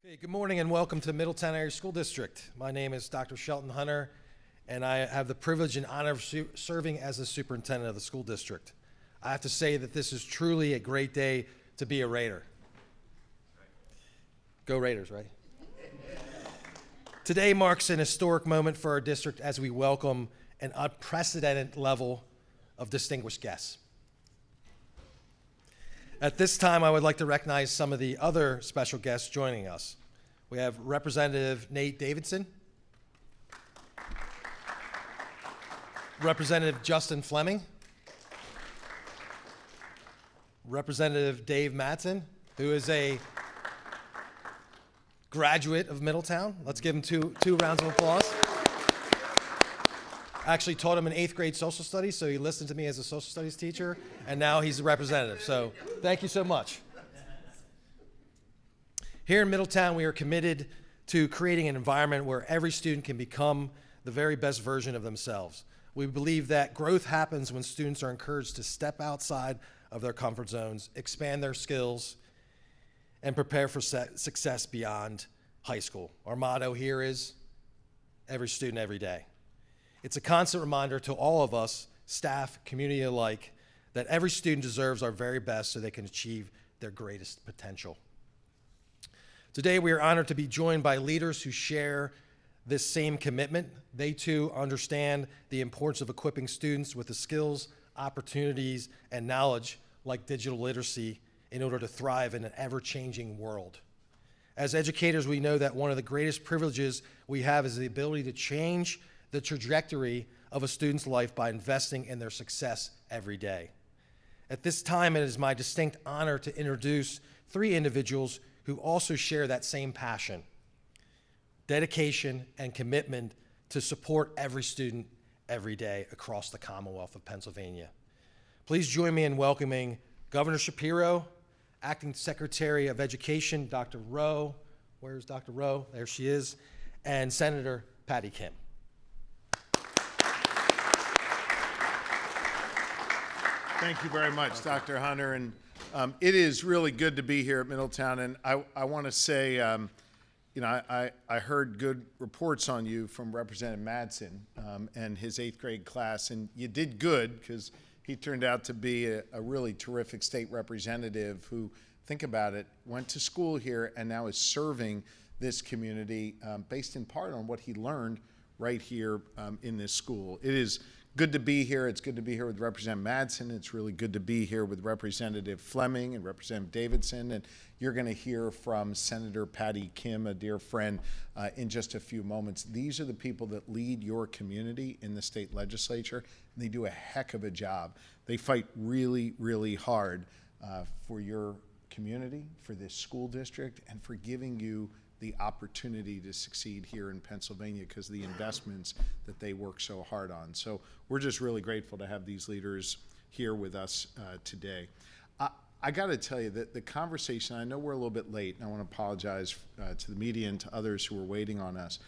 Okay, good morning and welcome to Middletown Area School District. My name is Dr. Shelton Hunter, and I have the privilege and honor of serving as the superintendent of the school district. I have to say that this is truly a great day to be a Raider. Go Raiders, right? Today marks an historic moment for our district as we welcome an unprecedented level of distinguished guests. At this time, I would like to recognize some of the other special guests joining us. We have Representative Nate Davidson, Representative Justin Fleming, Representative Dave Mattson, who is a graduate of Middletown. Let's give him two rounds of applause. I actually taught him in 8th grade social studies, so he listened to me as a social studies teacher, and now he's a representative. So thank you so much. Here in Middletown, we are committed to creating an environment where every student can become the very best version of themselves. We believe that growth happens when students are encouraged to step outside of their comfort zones, expand their skills, and prepare for success beyond high school. Our motto here is, every student, every day. It's a constant reminder to all of us, staff, community alike, that every student deserves our very best so they can achieve their greatest potential. Today, we are honored to be joined by leaders who share this same commitment. They too understand the importance of equipping students with the skills, opportunities, and knowledge like digital literacy in order to thrive in an ever-changing world. As educators, we know that one of the greatest privileges we have is the ability to change the trajectory of a student's life by investing in their success every day. At this time, it is my distinct honor to introduce 3 individuals who also share that same passion, dedication, and commitment to support every student every day across the Commonwealth of Pennsylvania. Please join me in welcoming Governor Shapiro, Acting Secretary of Education, Dr. Rowe. Where's Dr. Rowe? There she is. And Senator Patty Kim. Thank you very much, Dr. Hunter. And it is really good to be here at Middletown. And I want to say, I heard good reports on you from Representative Mattson and his 8th grade class. And you did good because he turned out to be a really terrific state representative who, think about it, went to school here and now is serving this community based in part on what he learned right here in this school. It is good to be here. It's good to be here with Representative Mattson. It's really good to be here with Representative Fleming and Representative Davidson. And you're going to hear from Senator Patty Kim, a dear friend, in just a few moments. These are the people that lead your community in the state legislature, and they do a heck of a job. They fight really, really hard for your community, for this school district, and for giving you the opportunity to succeed here in Pennsylvania because of the investments that they work so hard on. So we're just really grateful to have these leaders here with us today. I got to tell you that the conversation, I know we're a little bit late, and I want to apologize to the media and to others who are waiting on us.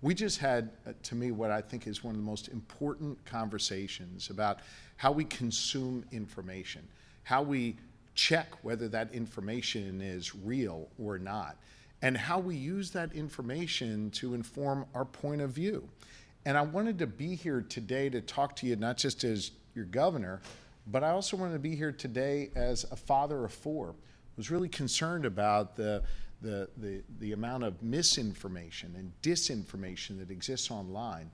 We just had, to me, what I think is one of the most important conversations about how we consume information, how we check whether that information is real or not, and how we use that information to inform our point of view. And I wanted to be here today to talk to you not just as your governor, but I also wanted to be here today as a father of 4 who was really concerned about the amount of misinformation and disinformation that exists online.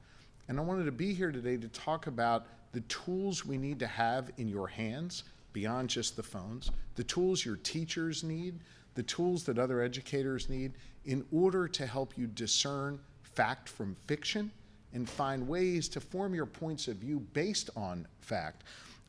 And I wanted to be here today to talk about the tools we need to have in your hands beyond just the phones, the tools your teachers need, the tools that other educators need in order to help you discern fact from fiction and find ways to form your points of view based on fact.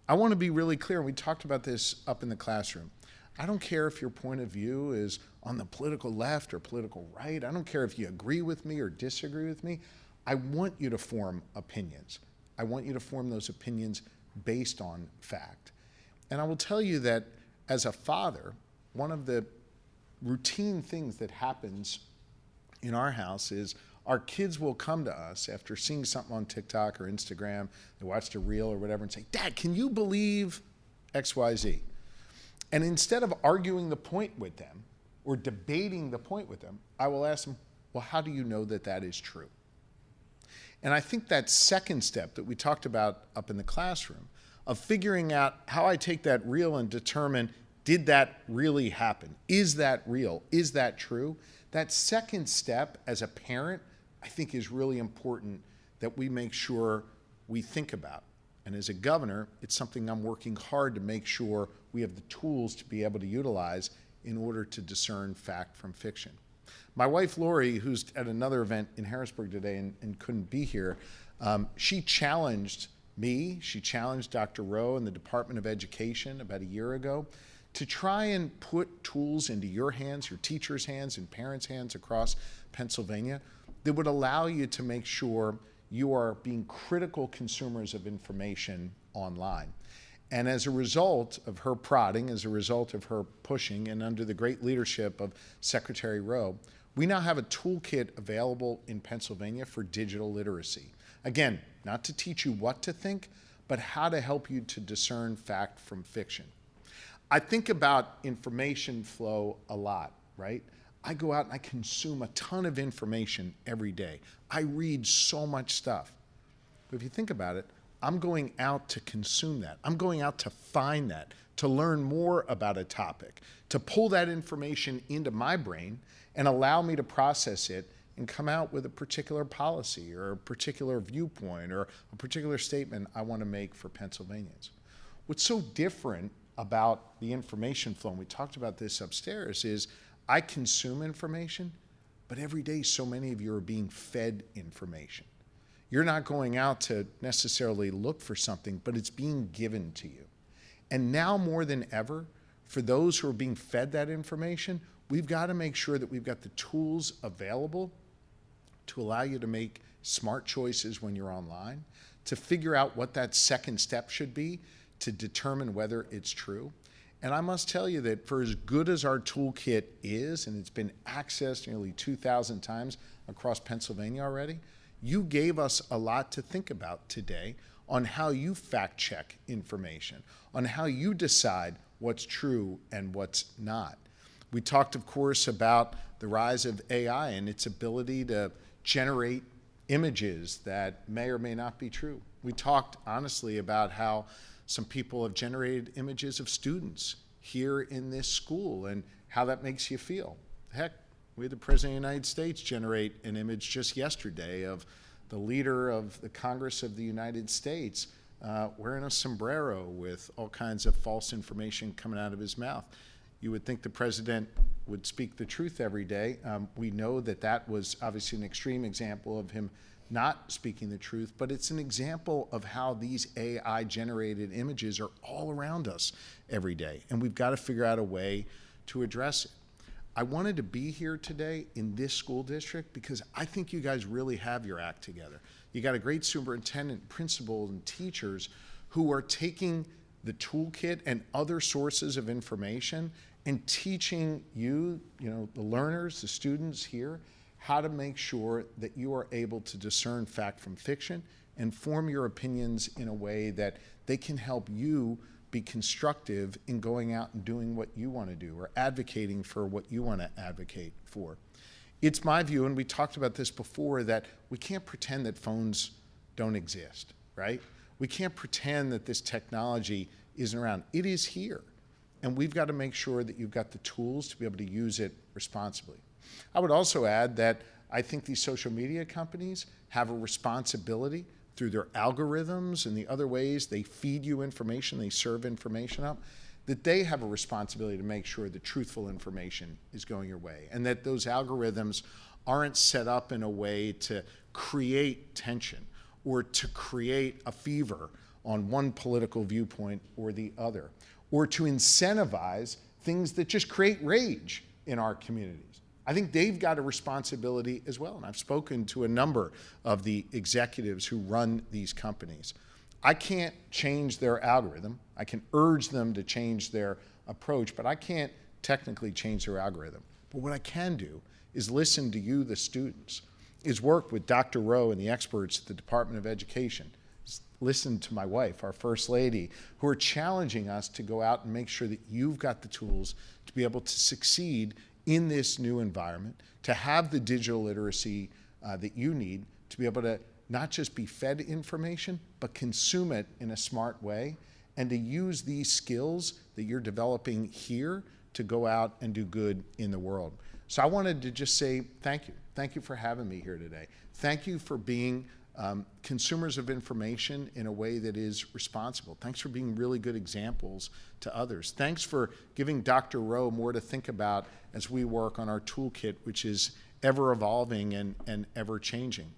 I want to be really clear, and we talked about this up in the classroom. I don't care if your point of view is on the political left or political right. I don't care if you agree with me or disagree with me. I want you to form opinions. I want you to form those opinions based on fact. And I will tell you that as a father, one of the routine things that happens in our house is our kids will come to us after seeing something on TikTok or Instagram, they watched a reel or whatever, and say, "Dad, can you believe XYZ?" And instead of arguing the point with them, or debating the point with them, I will ask them, well, how do you know that that is true? And I think that second step that we talked about up in the classroom of figuring out how I take that real and determine, did that really happen? Is that real? Is that true? That second step as a parent, I think is really important that we make sure we think about. And as a governor, it's something I'm working hard to make sure we have the tools to be able to utilize in order to discern fact from fiction. My wife, Lori, who's at another event in Harrisburg today and couldn't be here, she challenged me, she challenged Dr. Rowe and the Department of Education about a year ago to try and put tools into your hands, your teachers' hands, and parents' hands across Pennsylvania that would allow you to make sure you are being critical consumers of information online. And as a result of her prodding, as a result of her pushing, and under the great leadership of Secretary Rowe, we now have a toolkit available in Pennsylvania for digital literacy. Again, not to teach you what to think, but how to help you to discern fact from fiction. I think about information flow a lot, right? I go out and I consume a ton of information every day. I read so much stuff. But if you think about it, I'm going out to consume that. I'm going out to find that, to learn more about a topic, to pull that information into my brain and allow me to process it and come out with a particular policy or a particular viewpoint or a particular statement I want to make for Pennsylvanians. What's so different about the information flow, and we talked about this upstairs, is I consume information, but every day so many of you are being fed information. You're not going out to necessarily look for something, but it's being given to you. And now more than ever, for those who are being fed that information, we've got to make sure that we've got the tools available to allow you to make smart choices when you're online, to figure out what that second step should be to determine whether it's true. And I must tell you that for as good as our toolkit is, and it's been accessed nearly 2,000 times across Pennsylvania already, you gave us a lot to think about today on how you fact check information, on how you decide what's true and what's not. We talked, of course, about the rise of AI and its ability to generate images that may or may not be true. We talked honestly about how some people have generated images of students here in this school and how that makes you feel. Heck, we had the President of the United States generate an image just yesterday of the leader of the Congress of the United States wearing a sombrero with all kinds of false information coming out of his mouth. You would think the president would speak the truth every day. We know that that was obviously an extreme example of him not speaking the truth, but it's an example of how these AI-generated images are all around us every day, and we've got to figure out a way to address it. I wanted to be here today in this school district because I think you guys really have your act together. You got a great superintendent, principal, and teachers who are taking the toolkit and other sources of information and teaching you, the learners, the students here, how to make sure that you are able to discern fact from fiction and form your opinions in a way that they can help you be constructive in going out and doing what you want to do or advocating for what you want to advocate for. It's my view, and we talked about this before, that we can't pretend that phones don't exist, right? We can't pretend that this technology isn't around. It is here, and we've got to make sure that you've got the tools to be able to use it responsibly. I would also add that I think these social media companies have a responsibility through their algorithms and the other ways they feed you information, they serve information up, that they have a responsibility to make sure that truthful information is going your way and that those algorithms aren't set up in a way to create tension or to create a fever on one political viewpoint or the other, or to incentivize things that just create rage in our communities. I think they've got a responsibility as well, and I've spoken to a number of the executives who run these companies. I can't change their algorithm. I can urge them to change their approach, but I can't technically change their algorithm. But what I can do is listen to you, the students, is work with Dr. Rowe and the experts at the Department of Education, listen to my wife, our First Lady, who are challenging us to go out and make sure that you've got the tools to be able to succeed in this new environment, to have the digital literacy that you need to be able to not just be fed information, but consume it in a smart way, and to use these skills that you're developing here to go out and do good in the world. So I wanted to just say thank you. Thank you for having me here today. Thank you for being consumers of information in a way that is responsible. Thanks for being really good examples to others. Thanks for giving Dr. Rowe more to think about as we work on our toolkit, which is ever evolving and ever changing.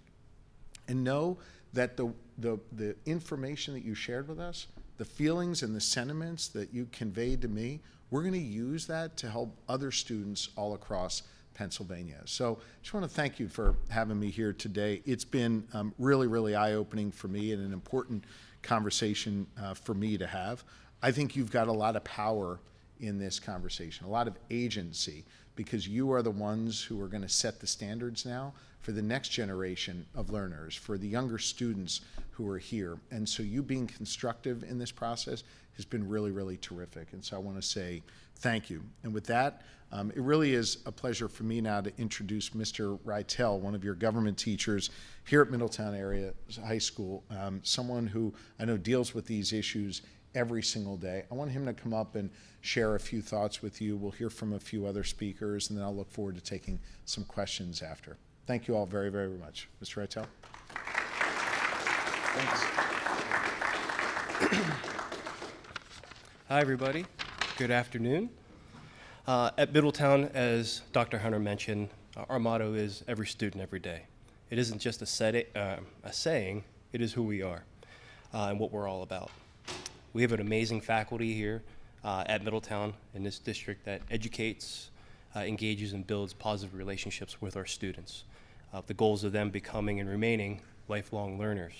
And know that the information that you shared with us, the feelings and the sentiments that you conveyed to me, we're going to use that to help other students all across Pennsylvania. So I just want to thank you for having me here today. It's been really, really eye-opening for me and an important conversation for me to have. I think you've got a lot of power in this conversation, a lot of agency, because you are the ones who are going to set the standards now for the next generation of learners, for the younger students who are here. And so you being constructive in this process has been really, really terrific. And so I want to say thank you. And with that, it really is a pleasure for me now to introduce Mr. Rytel, one of your government teachers here at Middletown Area High School, someone who I know deals with these issues every single day. I want him to come up and share a few thoughts with you. We'll hear from a few other speakers, and then I'll look forward to taking some questions after. Thank you all very, very much. Mr. Rytel. Thanks. Hi, everybody. Good afternoon. At Middletown, as Dr. Hunter mentioned, our motto is every student, every day. It isn't just a saying, it is who we are and what we're all about. We have an amazing faculty here at Middletown in this district that educates, engages, and builds positive relationships with our students. The goals of them becoming and remaining lifelong learners.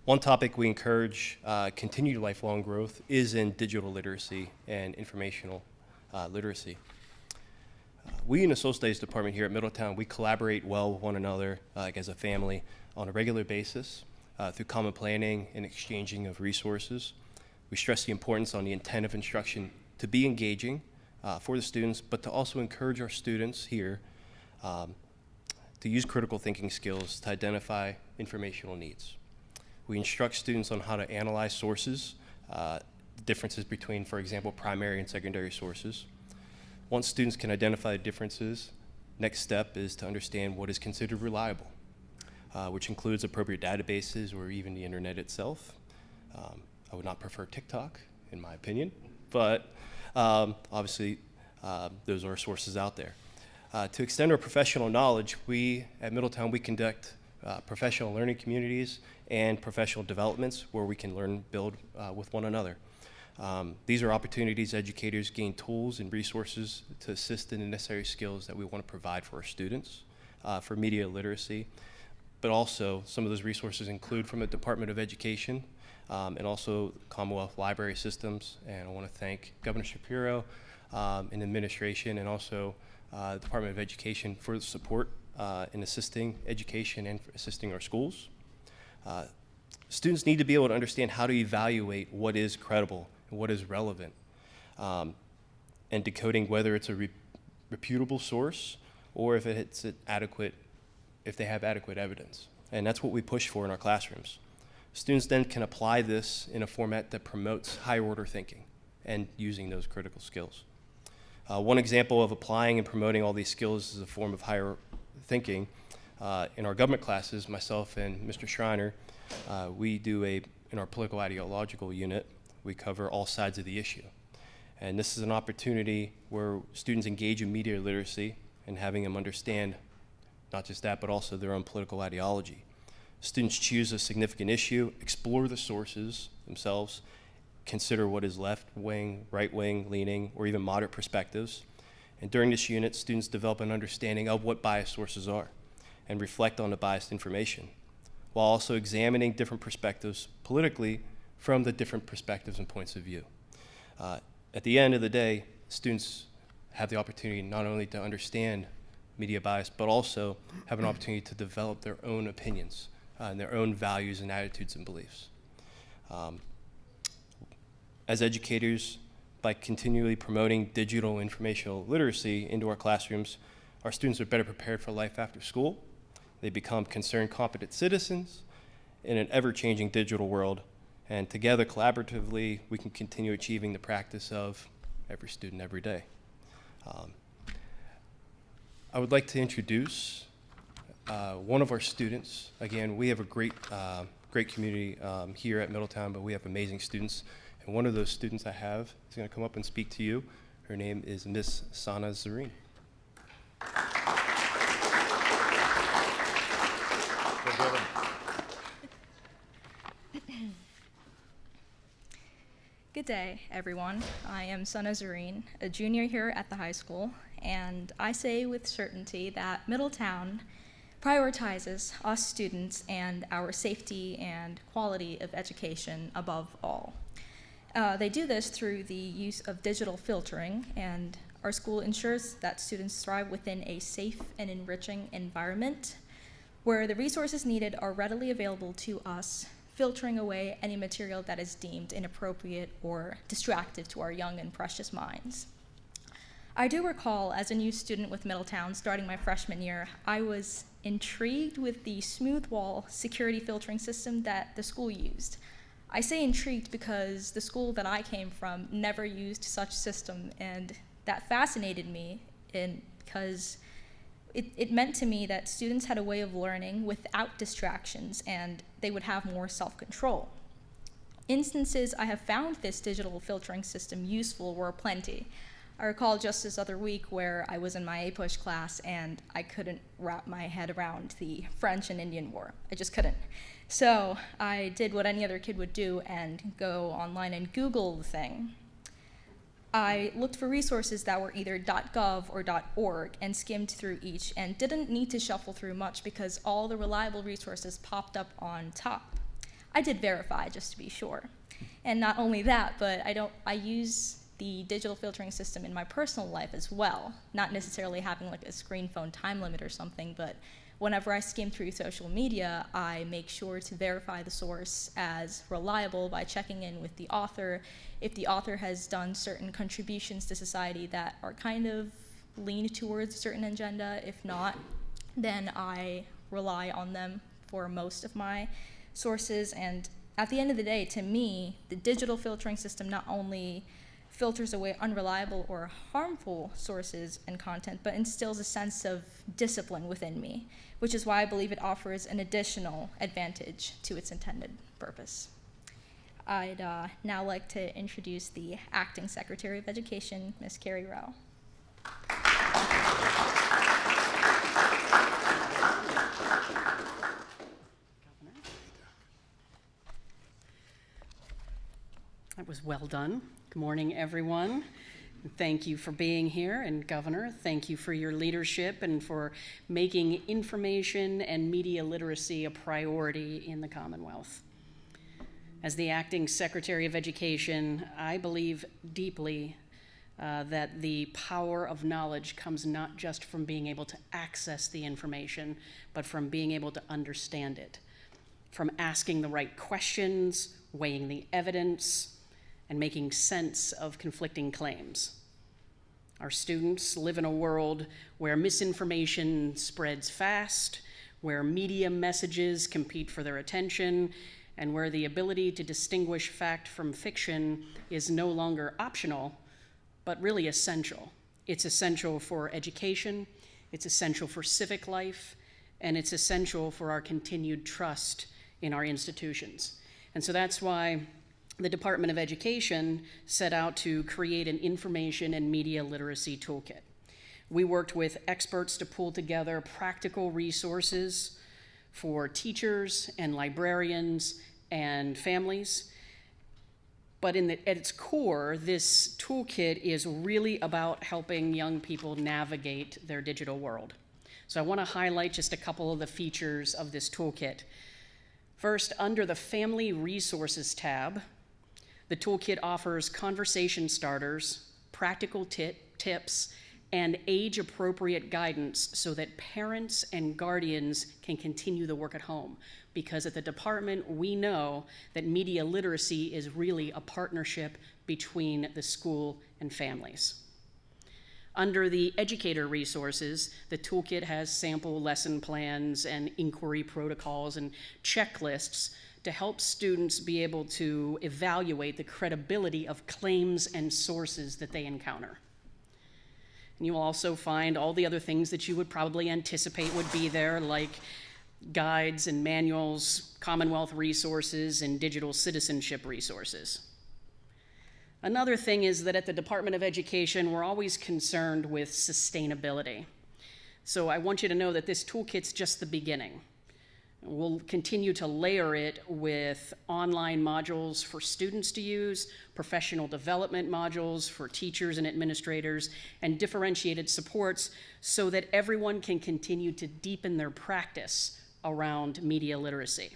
One topic we encourage continued lifelong growth is in digital literacy and informational literacy. We in the Social Studies Department here at Middletown, we collaborate well with one another as a family on a regular basis through common planning and exchanging of resources. We stress the importance on the intent of instruction to be engaging for the students, but to also encourage our students here to use critical thinking skills to identify informational needs. We instruct students on how to analyze sources, differences between, for example, primary and secondary sources. Once students can identify the differences, next step is to understand what is considered reliable, which includes appropriate databases or even the internet itself. I would not prefer TikTok, in my opinion, but obviously those are sources out there. To extend our professional knowledge, we at Middletown, we conduct professional learning communities and professional developments where we can learn and build with one another. These are opportunities educators gain tools and resources to assist in the necessary skills that we want to provide for our students for media literacy, but also some of those resources include from the Department of Education and also Commonwealth Library Systems. And I want to thank Governor Shapiro and administration and also the Department of Education for the support in assisting education and assisting our schools. Students need to be able to understand how to evaluate what is credible and what is relevant, and decoding whether it's a reputable source or if it's adequate, if they have adequate evidence. And that's what we push for in our classrooms. Students then can apply this in a format that promotes higher order thinking and using those critical skills. One example of applying and promoting all these skills as a form of higher thinking, in our government classes, myself and Mr. Schreiner, we do in our political ideological unit, we cover all sides of the issue. And this is an opportunity where students engage in media literacy and having them understand not just that, but also their own political ideology. Students choose a significant issue, explore the sources themselves, consider what is left-wing, right-wing, leaning, or even moderate perspectives. And during this unit, students develop an understanding of what biased sources are and reflect on the biased information, while also examining different perspectives politically from the different perspectives and points of view. At the end of the day, students have the opportunity not only to understand media bias, but also have an opportunity to develop their own opinions and their own values and attitudes and beliefs. As educators, by continually promoting digital informational literacy into our classrooms, our students are better prepared for life after school. They become concerned, competent citizens in an ever-changing digital world, and together, collaboratively, we can continue achieving the practice of every student, every day. I would like to introduce one of our students. Again, we have a great community here at Middletown, but we have amazing students. And one of those students I have is going to come up and speak to you. Her name is Miss Sana Zareen. Good day, everyone. I am Sana Zareen, a junior here at the high school, and I say with certainty that Middletown prioritizes us students and our safety and quality of education above all. They do this through the use of digital filtering, and our school ensures that students thrive within a safe and enriching environment where the resources needed are readily available to us, filtering away any material that is deemed inappropriate or distractive to our young and precious minds. I do recall, as a new student with Middletown starting my freshman year, I was intrigued with the smooth wall security filtering system that the school used. I say intrigued because the school that I came from never used such system, and that fascinated me because it meant to me that students had a way of learning without distractions, and they would have more self-control. Instances I have found this digital filtering system useful were plenty. I recall just this other week where I was in my APUSH class and I couldn't wrap my head around the French and Indian War. I just couldn't. So I did what any other kid would do and go online and Google the thing. I looked for resources that were either .gov or .org and skimmed through each and didn't need to shuffle through much because all the reliable resources popped up on top. I did verify just to be sure. And not only that, but I use the digital filtering system in my personal life as well, not necessarily having like a screen phone time limit or something, but whenever I skim through social media, I make sure to verify the source as reliable by checking in with the author. If the author has done certain contributions to society that are kind of lean towards a certain agenda, if not, then I rely on them for most of my sources. And at the end of the day, to me, the digital filtering system not only filters away unreliable or harmful sources and content, but instills a sense of discipline within me, which is why I believe it offers an additional advantage to its intended purpose. I'd now like to introduce the Acting Secretary of Education, Ms. Carrie Rowe. That was well done. Good morning, everyone. Thank you for being here, and Governor, thank you for your leadership and for making information and media literacy a priority in the Commonwealth. As the Acting Secretary of Education, I believe deeply that the power of knowledge comes not just from being able to access the information, but from being able to understand it, from asking the right questions, weighing the evidence, and making sense of conflicting claims. Our students live in a world where misinformation spreads fast, where media messages compete for their attention, and where the ability to distinguish fact from fiction is no longer optional, but really essential. It's essential for education, it's essential for civic life, and it's essential for our continued trust in our institutions. And so that's why the Department of Education set out to create an information and media literacy toolkit. We worked with experts to pull together practical resources for teachers and librarians and families. But at its core, this toolkit is really about helping young people navigate their digital world. So I want to highlight just a couple of the features of this toolkit. First, under the Family Resources tab, the toolkit offers conversation starters, practical tips, and age-appropriate guidance so that parents and guardians can continue the work at home. Because at the department, we know that media literacy is really a partnership between the school and families. Under the educator resources, the Toolkit has sample lesson plans and inquiry protocols and checklists to help students be able to evaluate the credibility of claims and sources that they encounter. And you will also find all the other things that you would probably anticipate would be there, like guides and manuals, Commonwealth resources, and digital citizenship resources. Another thing is that at the Department of Education, we're always concerned with sustainability. So I want you to know that this toolkit's just the beginning. We'll continue to layer it with online modules for students to use, professional development modules for teachers and administrators, and differentiated supports so that everyone can continue to deepen their practice around media literacy.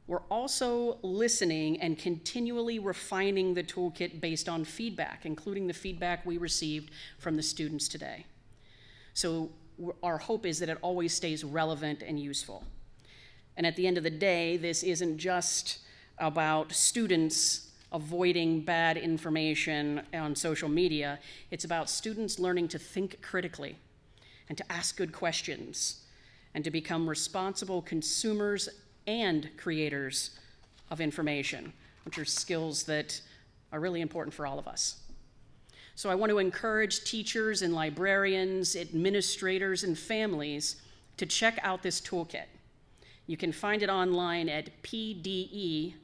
We're also listening and continually refining the toolkit based on feedback, including the feedback we received from the students today. So our hope is that it always stays relevant and useful. And at the end of the day, this isn't just about students avoiding bad information on social media. It's about students learning to think critically and to ask good questions and to become responsible consumers and creators of information, which are skills that are really important for all of us. So I want to encourage teachers and librarians, administrators, and families to check out this toolkit. You can find it online at pdesas.org.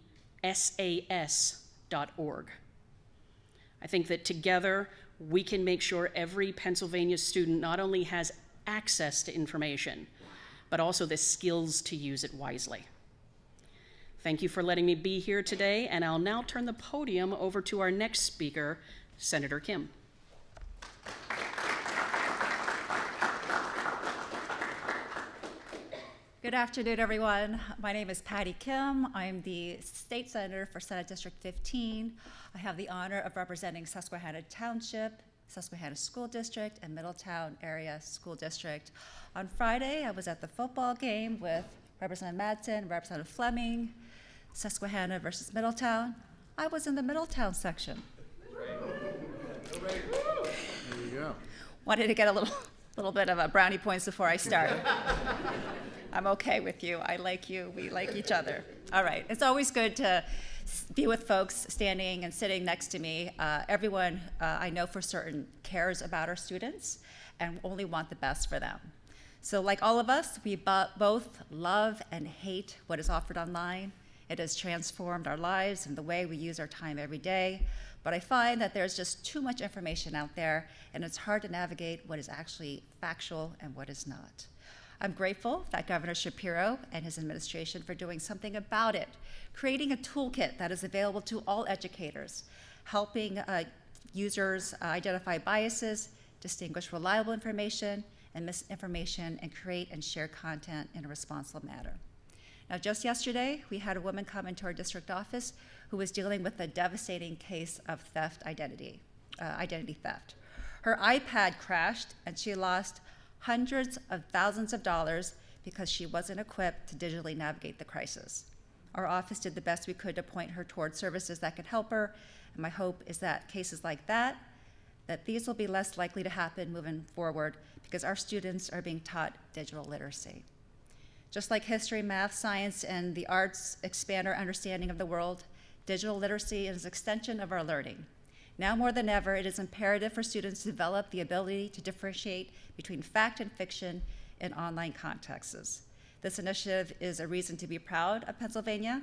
I think that together we can make sure every Pennsylvania student not only has access to information, but also the skills to use it wisely. Thank you for letting me be here today, and I'll now turn the podium over to our next speaker, Senator Kim. Good afternoon, everyone. My name is Patty Kim. I'm the state senator for Senate District 15. I have the honor of representing Susquehanna Township, Susquehanna School District, and Middletown Area School District. On Friday, I was at the football game with Representative Madsen, Representative Fleming, Susquehanna versus Middletown. I was in the Middletown section. There you go. Wanted to get a little bit of a brownie points before I start. I'm okay with you. I like you. We like each other. All right. It's always good to be with folks standing and sitting next to me. Everyone I know for certain cares about our students and only want the best for them. So like all of us, we both love and hate what is offered online. It has transformed our lives and the way we use our time every day. But I find that there's just too much information out there, and it's hard to navigate what is actually factual and what is not. I'm grateful that Governor Shapiro and his administration for doing something about it, creating a toolkit that is available to all educators, helping users identify biases, distinguish reliable information and misinformation, and create and share content in a responsible manner. Now, just yesterday, we had a woman come into our district office who was dealing with a devastating case of identity theft. Her iPad crashed and she lost hundreds of thousands of dollars because she wasn't equipped to digitally navigate the crisis. Our office did the best we could to point her towards services that could help her, and my hope is that cases like that these will be less likely to happen moving forward because our students are being taught digital literacy. Just like history, math, science, and the arts expand our understanding of the world, digital literacy is an extension of our learning. Now more than ever, it is imperative for students to develop the ability to differentiate between fact and fiction in online contexts. This initiative is a reason to be proud of Pennsylvania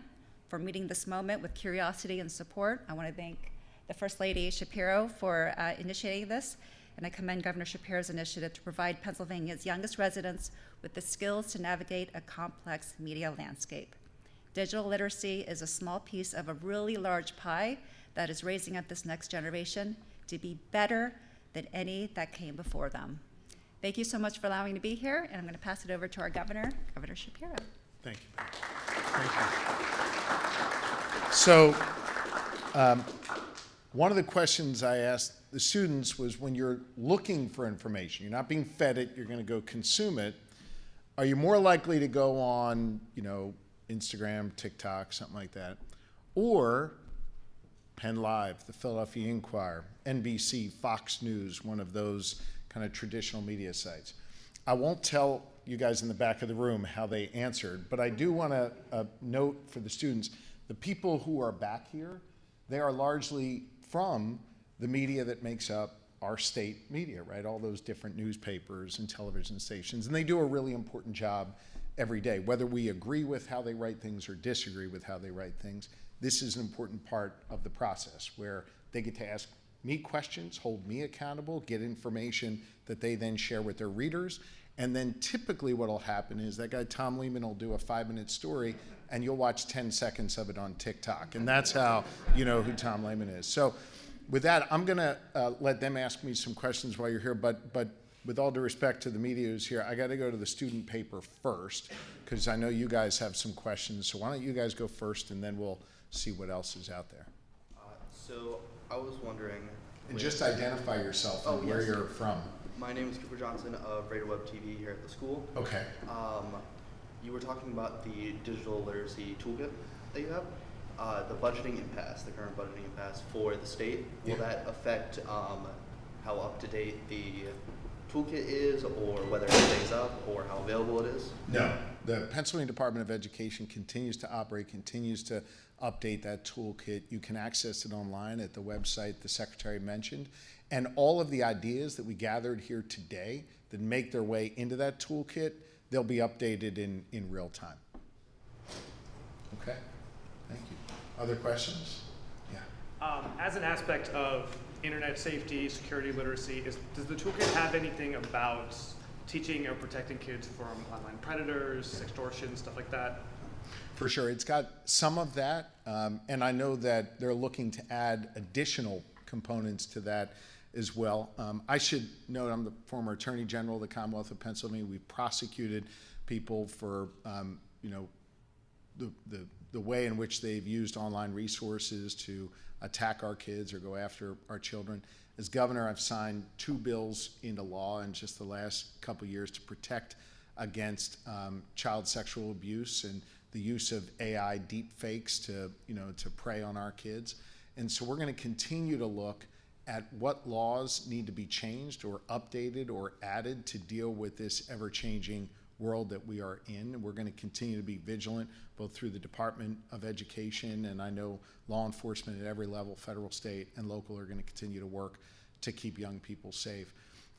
for meeting this moment with curiosity and support. I want to thank the First Lady Shapiro for initiating this, and I commend Governor Shapiro's initiative to provide Pennsylvania's youngest residents with the skills to navigate a complex media landscape. Digital literacy is a small piece of a really large pie that is raising up this next generation to be better than any that came before them. Thank you so much for allowing me to be here, and I'm going to pass it over to our governor, Governor Shapiro. Thank you. Thank you. So, one of the questions I asked the students was when you're looking for information, you're not being fed it, you're going to go consume it. Are you more likely to go on, Instagram, TikTok, something like that, or Penn Live, the Philadelphia Inquirer, NBC, Fox News, one of those kind of traditional media sites? I won't tell you guys in the back of the room how they answered, but I do want to note for the students, the people who are back here, they are largely from the media that makes up our state media, right? All those different newspapers and television stations, and they do a really important job every day. Whether we agree with how they write things or disagree with how they write things, this is an important part of the process where they get to ask me questions, hold me accountable, get information that they then share with their readers. And then typically what will happen is that guy Tom Lehman will do a 5-minute story and you'll watch 10 seconds of it on TikTok. And that's how you know who Tom Lehman is. So with that, I'm gonna let them ask me some questions while you're here, but with all due respect to the media who's here, I gotta go to the student paper first, because I know you guys have some questions. So why don't you guys go first and then we'll see what else is out there. So I was wondering. And just identify yourself and where you're from. My name is Cooper Johnson of Radio Web TV here at the school. Okay. You were talking about the digital literacy toolkit that you have. The budgeting impasse, the current budgeting impasse for the state, will that affect how up to date the toolkit is, or whether it stays up, or how available it is? No. The Pennsylvania Department of Education continues to operate, continues to update that toolkit. You can access it online at the website the Secretary mentioned. And all of the ideas that we gathered here today that make their way into that toolkit, they'll be updated in real time. Okay, thank you. Other questions? Yeah. As an aspect of internet safety, security literacy, does the toolkit have anything about teaching or protecting kids from online predators, extortion, stuff like that? For sure, it's got some of that, and I know that they're looking to add additional components to that as well. I should note I'm the former Attorney General of the Commonwealth of Pennsylvania. We've prosecuted people for the way in which they've used online resources to attack our kids or go after our children. As governor, I've signed 2 bills into law in just the last couple of years to protect against child sexual abuse and the use of AI deep fakes to prey on our kids. And so we're going to continue to look at what laws need to be changed or updated or added to deal with this ever-changing world that we are in. We're going to continue to be vigilant, both through the Department of Education, and I know law enforcement at every level, federal, state, and local, are going to continue to work to keep young people safe.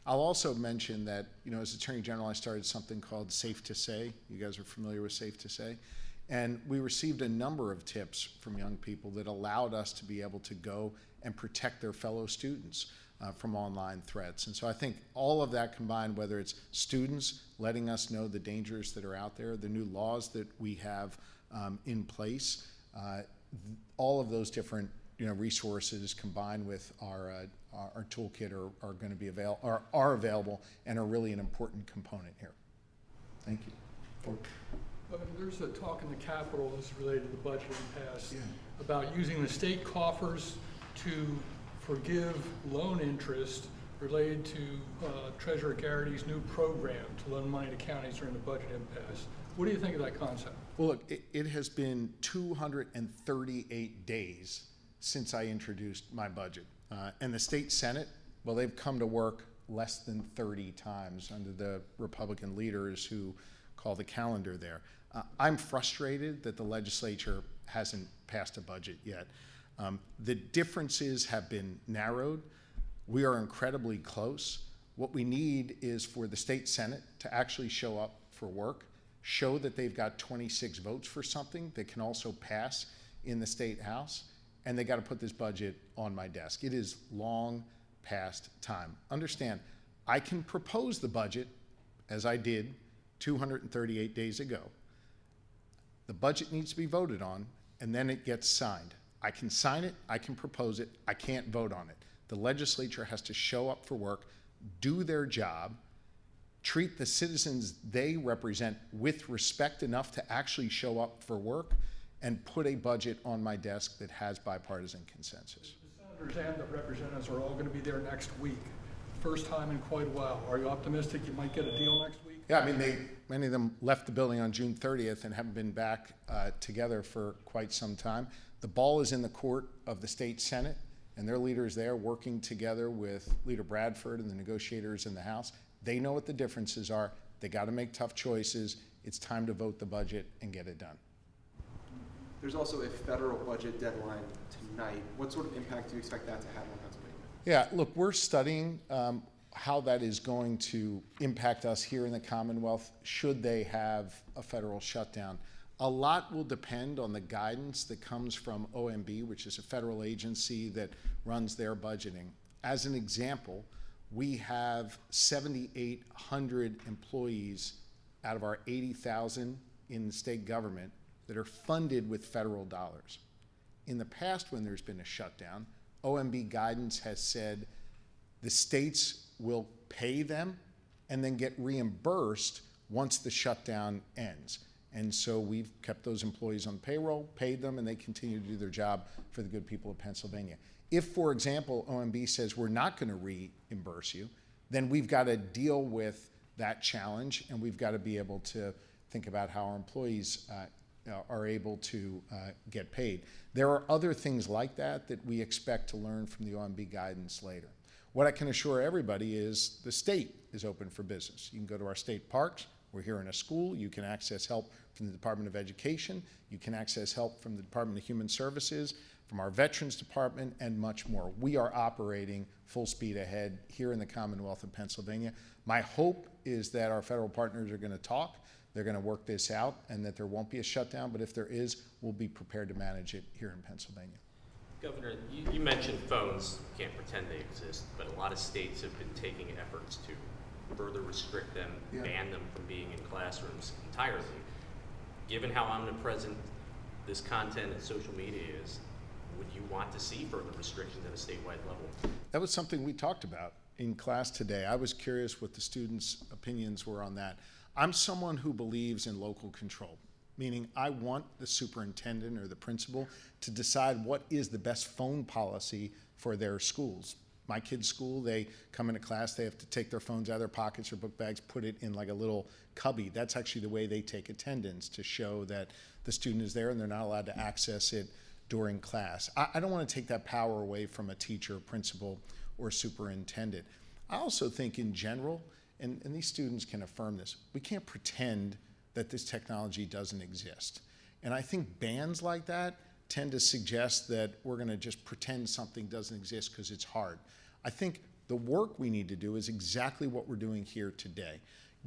I'll also mention that, as Attorney General, I started something called Safe to Say. You guys are familiar with Safe to Say? And we received a number of tips from young people that allowed us to be able to go and protect their fellow students from online threats. And so I think all of that combined, whether it's students letting us know the dangers that are out there, the new laws that we have in place, all of those different resources combined with our toolkit are going to be are available and are really an important component here. Thank you. There's a talk in the Capitol that's related to the budget impasse about using the state coffers to forgive loan interest related to Treasurer Garrity's new program to loan money to counties during the budget impasse. What do you think of that concept? Well, look, it has been 238 days since I introduced my budget. And the state Senate, well, they've come to work less than 30 times under the Republican leaders who call the calendar there. I'm frustrated that the legislature hasn't passed a budget yet. The differences have been narrowed. We are incredibly close. What we need is for the state Senate to actually show up for work, show that they've got 26 votes for something that can also pass in the state House, and they got to put this budget on my desk. It is long past time. Understand, I can propose the budget, as I did 238 days ago. The budget needs to be voted on, and then it gets signed. I can sign it, I can propose it, I can't vote on it. The legislature has to show up for work, do their job, treat the citizens they represent with respect enough to actually show up for work, and put a budget on my desk that has bipartisan consensus. The Senate Senators and the representatives are all going to be there next week. First time in quite a while. Are you optimistic you might get a deal next week? Yeah, I mean, many of them left the building on June 30th and haven't been back together for quite some time. The ball is in the court of the state Senate, and their leaders there working together with Leader Bradford and the negotiators in the House. They know what the differences are. They got to make tough choices. It's time to vote the budget and get it done. There's also a federal budget deadline tonight. What sort of impact do you expect that to have on Pennsylvania? Yeah, look, we're studying how that is going to impact us here in the Commonwealth should they have a federal shutdown. A lot will depend on the guidance that comes from OMB, which is a federal agency that runs their budgeting. As an example, we have 7,800 employees out of our 80,000 in the state government that are funded with federal dollars. In the past, when there's been a shutdown, OMB guidance has said the states will pay them and then get reimbursed once the shutdown ends. And so we've kept those employees on payroll, paid them, and they continue to do their job for the good people of Pennsylvania. If, for example, OMB says we're not going to reimburse you, then we've got to deal with that challenge, and we've got to be able to think about how our employees are able to get paid. There are other things like that that we expect to learn from the OMB guidance later. What I can assure everybody is the state is open for business. You can go to our state parks. We're here in a school. You can access help from the Department of Education. You can access help from the Department of Human Services, from our Veterans Department, and much more. We are operating full speed ahead here in the Commonwealth of Pennsylvania. My hope is that our federal partners are going to talk, they're going to work this out, and that there won't be a shutdown, but if there is, we'll be prepared to manage it here in Pennsylvania. Governor, you mentioned phones can't pretend they exist, but a lot of states have been taking efforts to further restrict them, ban them from being in classrooms entirely. Given how omnipresent this content and social media is, would you want to see further restrictions at a statewide level? That was something we talked about in class today. I was curious what the students' opinions were on that. I'm someone who believes in local control, meaning I want the superintendent or the principal to decide what is the best phone policy for their schools. My kids' school, they come into class, they have to take their phones out of their pockets or book bags, put it in like a little cubby. That's actually the way they take attendance, to show that the student is there and they're not allowed to access it during class. I don't want to take that power away from a teacher, principal, or superintendent. I also think in general, and these students can affirm this, we can't pretend that this technology doesn't exist. And I think bans like that tend to suggest that we're going to just pretend something doesn't exist because it's hard. I think the work we need to do is exactly what we're doing here today.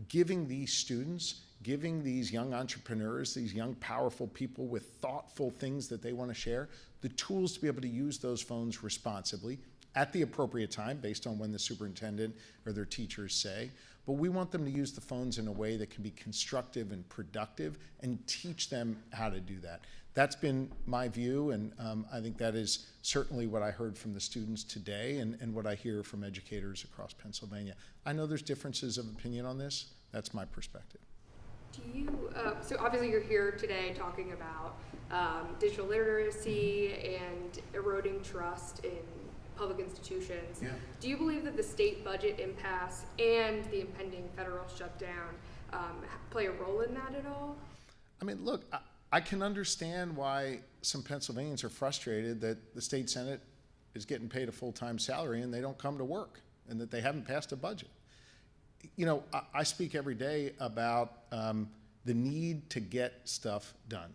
Giving these students, giving these young entrepreneurs, these young powerful people with thoughtful things that they want to share, the tools to be able to use those phones responsibly at the appropriate time based on when the superintendent or their teachers say. But we want them to use the phones in a way that can be constructive and productive and teach them how to do that. That's been my view, and I think that is certainly what I heard from the students today and what I hear from educators across Pennsylvania. I know there's differences of opinion on this. That's my perspective. Do you, so obviously you're here today talking about digital literacy and eroding trust in public institutions. Yeah. Do you believe that the state budget impasse and the impending federal shutdown play a role in that at all? I mean, look, I can understand why some Pennsylvanians are frustrated that the state Senate is getting paid a full-time salary and they don't come to work and that they haven't passed a budget. You know, I speak every day about the need to get stuff done,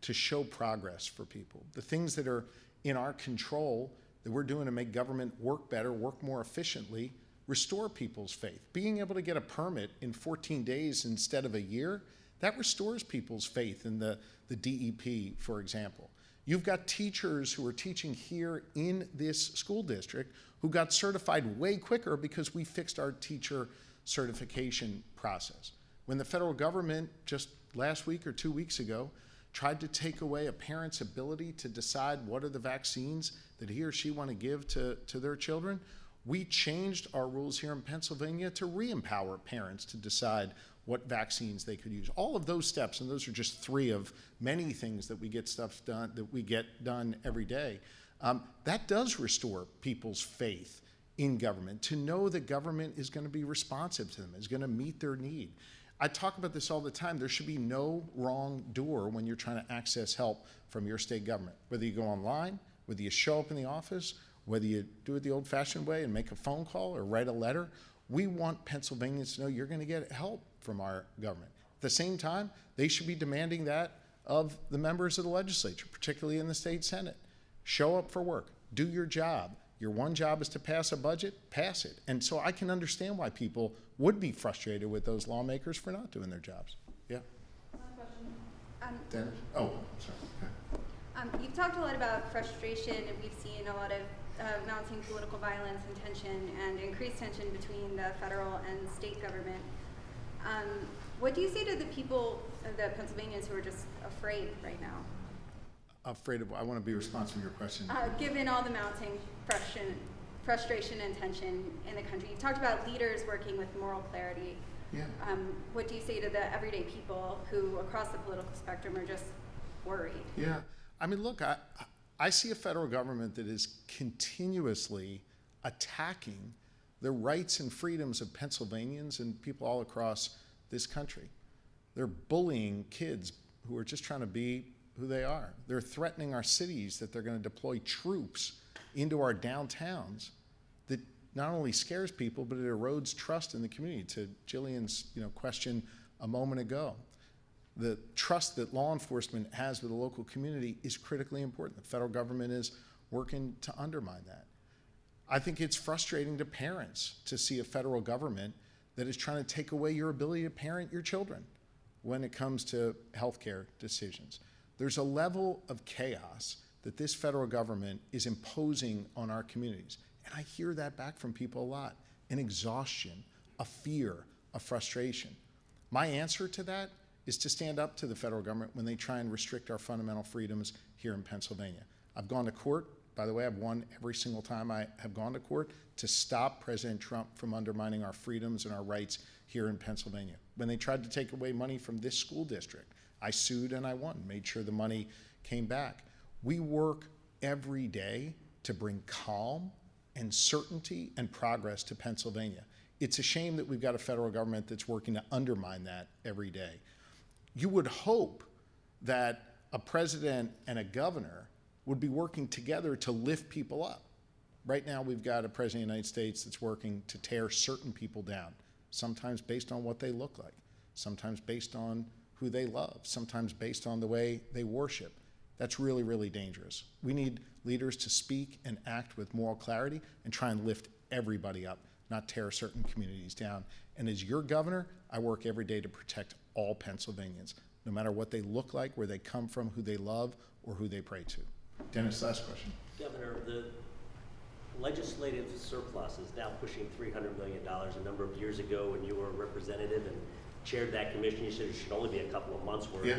to show progress for people. The things that are in our control that we're doing to make government work better, work more efficiently, restore people's faith. Being able to get a permit in 14 days instead of a year, that restores people's faith in the DEP, for example. You've got teachers who are teaching here in this school district who got certified way quicker because we fixed our teacher certification process. When the federal government just last week or 2 weeks ago tried to take away a parent's ability to decide what are the vaccines that he or she want to give to their children, we changed our rules here in Pennsylvania to re-empower parents to decide what vaccines they could use. All of those steps, and those are just three of many things that we get done every day, That does restore people's faith in government, to know that government is going to be responsive to them, is going to meet their need. I talk about this all the time. There should be no wrong door when you're trying to access help from your state government, whether you go online, whether you show up in the office, whether you do it the old-fashioned way and make a phone call or write a letter. We want Pennsylvanians to know you're going to get help from our government. At the same time, they should be demanding that of the members of the legislature, particularly in the state Senate. Show up for work, do your job. Your one job is to pass a budget, pass it. And so I can understand why people would be frustrated with those lawmakers for not doing their jobs. Yeah? One question. Dennis? Oh, sorry. You've talked a lot about frustration, and we've seen a lot of mounting political violence and tension and increased tension between the federal and state government. What do you say to the people, the Pennsylvanians who are just afraid right now? Afraid of, I want to be responsive to your question. Given all the mounting frustration and tension in the country, you've talked about leaders working with moral clarity. Yeah. What do you say to the everyday people who, across the political spectrum, are just worried? Yeah. I mean, look, I see a federal government that is continuously attacking the rights and freedoms of Pennsylvanians and people all across this country. They're bullying kids who are just trying to be who they are. They're threatening our cities that they're going to deploy troops into our downtowns. That not only scares people, but it erodes trust in the community. To Jillian's question a moment ago, the trust that law enforcement has with the local community is critically important. The federal government is working to undermine that. I think it's frustrating to parents to see a federal government that is trying to take away your ability to parent your children when it comes to healthcare decisions. There's a level of chaos that this federal government is imposing on our communities. And I hear that back from people a lot. An exhaustion, a fear, a frustration. My answer to that is to stand up to the federal government when they try and restrict our fundamental freedoms here in Pennsylvania. I've gone to court. By the way, I've won every single time I have gone to court to stop President Trump from undermining our freedoms and our rights here in Pennsylvania. When they tried to take away money from this school district, I sued and I won, made sure the money came back. We work every day to bring calm and certainty and progress to Pennsylvania. It's a shame that we've got a federal government that's working to undermine that every day. You would hope that a president and a governor would be working together to lift people up. Right now, we've got a president of the United States that's working to tear certain people down, sometimes based on what they look like, sometimes based on who they love, sometimes based on the way they worship. That's really, really dangerous. We need leaders to speak and act with moral clarity and try and lift everybody up, not tear certain communities down. And as your governor, I work every day to protect all Pennsylvanians, no matter what they look like, where they come from, who they love, or who they pray to. Dennis, last question. Governor, the legislative surplus is now pushing $300 million. A number of years ago, when you were a representative and chaired that commission, you said it should only be a couple of months worth. Yeah.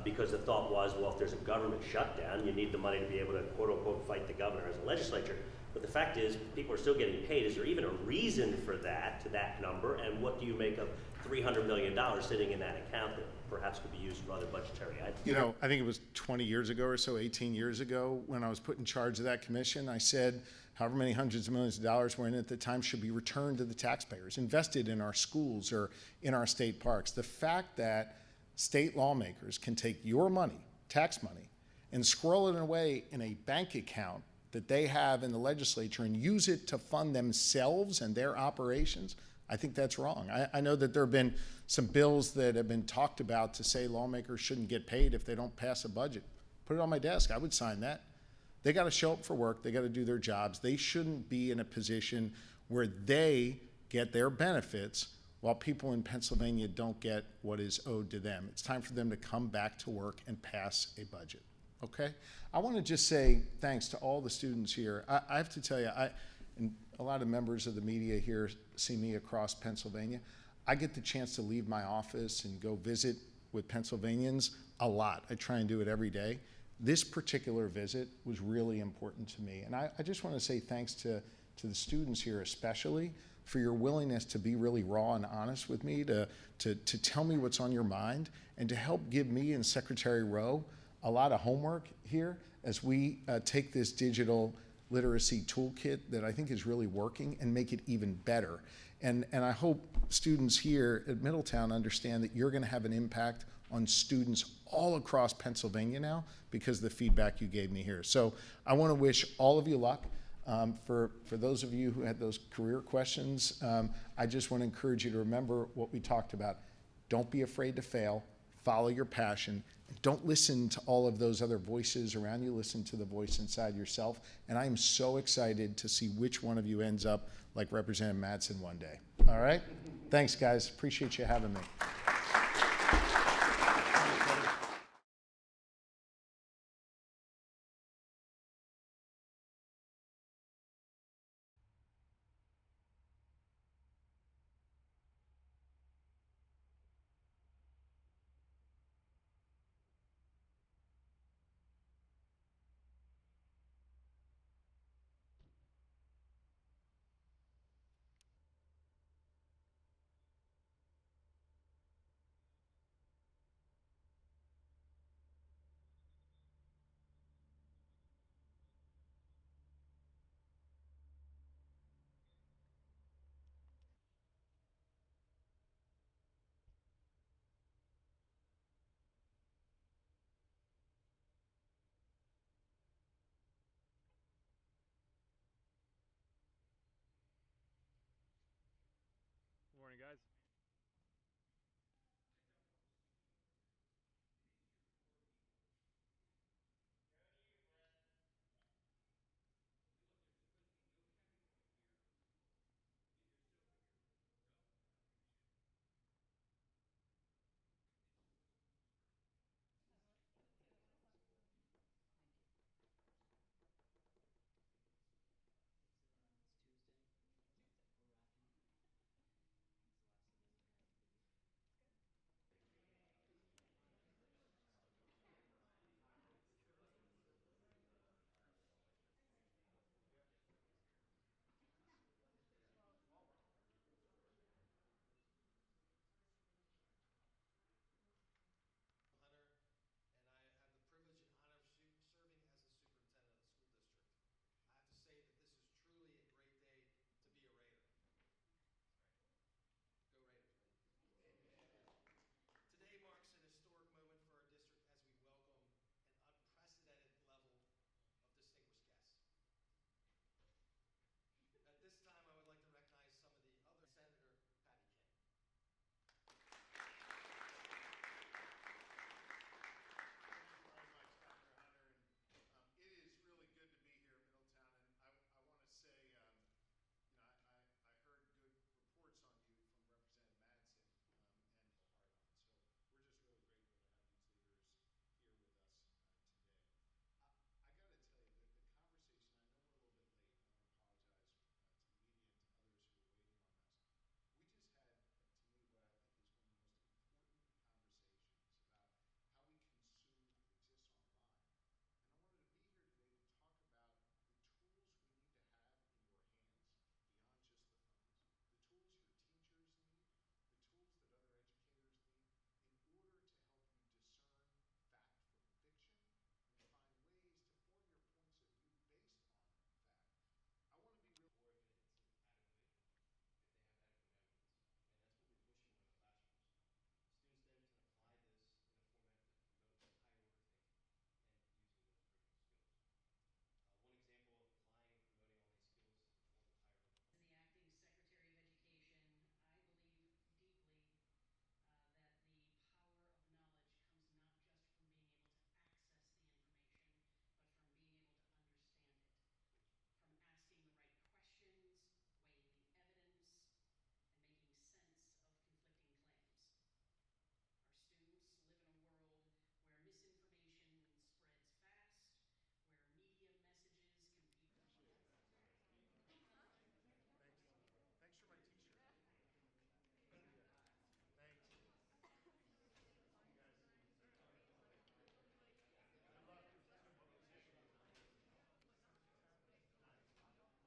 Because the thought was, well, if there's a government shutdown, you need the money to be able to, quote unquote, fight the governor as a legislature. But the fact is, people are still getting paid. Is there even a reason for that, to that number? And what do you make of $300 million sitting in that account that perhaps could be used for other budgetary items? You know, I think it was 20 years ago or so, 18 years ago, when I was put in charge of that commission, I said however many hundreds of millions of dollars were in it at the time should be returned to the taxpayers, invested in our schools or in our state parks. The fact that state lawmakers can take your money, tax money, and squirrel it away in a bank account that they have in the legislature and use it to fund themselves and their operations, I think that's wrong. I know that there have been some bills that have been talked about to say lawmakers shouldn't get paid if they don't pass a budget. Put it on my desk. I would sign that. They got to show up for work. They got to do their jobs. They shouldn't be in a position where they get their benefits while people in Pennsylvania don't get what is owed to them. It's time for them to come back to work and pass a budget. Okay? I want to just say thanks to all the students here. I have to tell you, and a lot of members of the media here see me across Pennsylvania. I get the chance to leave my office and go visit with Pennsylvanians a lot. I try and do it every day. This particular visit was really important to me. And I just want to say thanks to the students here especially for your willingness to be really raw and honest with me, to tell me what's on your mind, and to help give me and Secretary Rowe a lot of homework here as we take this digital literacy toolkit that I think is really working and make it even better. And I hope students here at Middletown understand that you're going to have an impact on students all across Pennsylvania now because of the feedback you gave me here. So I want to wish all of you luck. For those of you who had those career questions, I just want to encourage you to remember what we talked about. Don't be afraid to fail. Follow your passion. And don't listen to all of those other voices around you. Listen to the voice inside yourself. And I am so excited to see which one of you ends up like Representative Madsen one day. All right? Thanks, guys. Appreciate you having me.